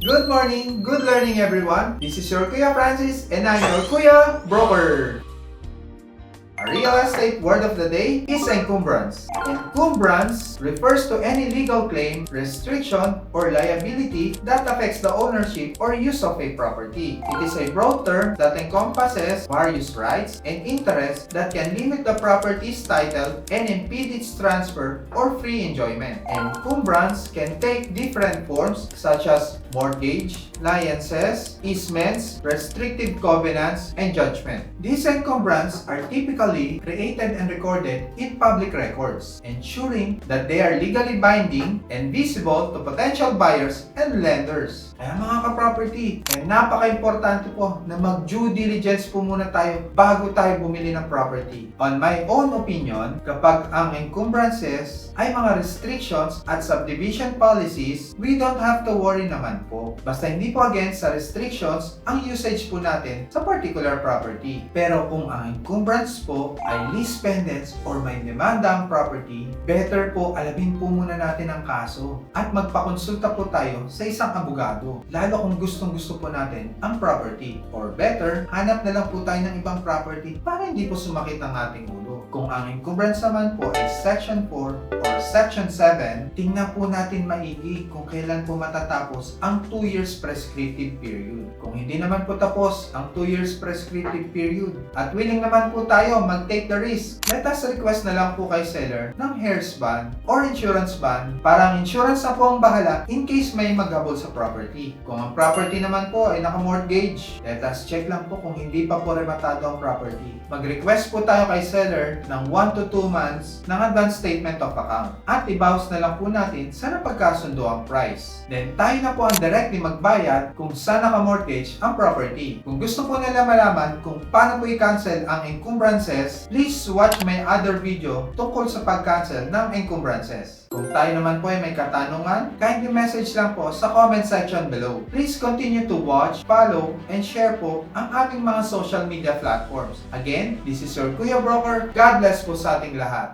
Good morning, good learning everyone. This is your Kuya Francis and I'm your Kuya Broker. Our real estate word of the day is encumbrance. Encumbrance refers to any legal claim, restriction, or liability that affects the ownership or use of a property. It is a broad term that encompasses various rights and interests that can limit the property's title and impede its transfer or free enjoyment. Encumbrance can take different forms such as mortgage, licenses, easements, restrictive covenants, and judgment. These encumbrances are typically created and recorded in public records, ensuring that they are legally binding and visible to potential buyers and lenders. Kaya mga ka-property, napaka-importante po na mag-due diligence po muna tayo bago tayo bumili ng property. On my own opinion, kapag ang encumbrances ay mga restrictions at subdivision policies, we don't have to worry naman po. Basta hindi po against sa restrictions ang usage po natin sa particular property. Pero kung ang encumbrance po ay lease pendants or may demanda ang property, better po alamin po muna natin ang kaso at magpakonsulta po tayo sa isang abogado. Lalo kung gustong-gusto po natin ang property. Or better, hanap na lang po tayo ng ibang property para hindi po sumakit ang ating ulo. Kung ang encumbrance naman po ay Section 4 or Section 7, tingnan po natin maigi kung kailan po matatapos ang 2 years prescriptive period. Kung hindi naman po tapos ang 2 years prescriptive period at willing naman po tayo mag-take the risk, let us request na lang po kay seller ng heirs bond or insurance bond para ang insurance na po ang bahala in case may maghabol sa property. Kung ang property naman po ay naka-mortgage, let us check lang po kung hindi pa po rematado ang property. Mag-request po tayo kay seller ng 1 to 2 months ng advance statement of account at i-bounce na lang po natin sa napagkasundo ang price. Then tayo na po ang directly magbayad kung saan naka-mortgage ang property. Kung gusto po nila malaman kung paano po i-cancel ang encumbrances, please watch my other video tungkol sa pag-cancel ng encumbrances. Kung tayo naman po ay may katanungan, kindly message lang po sa comment section below. Please continue to watch, follow, and share po ang aming mga social media platforms. Again, this is your Kuya Broker. God bless po sa ating lahat.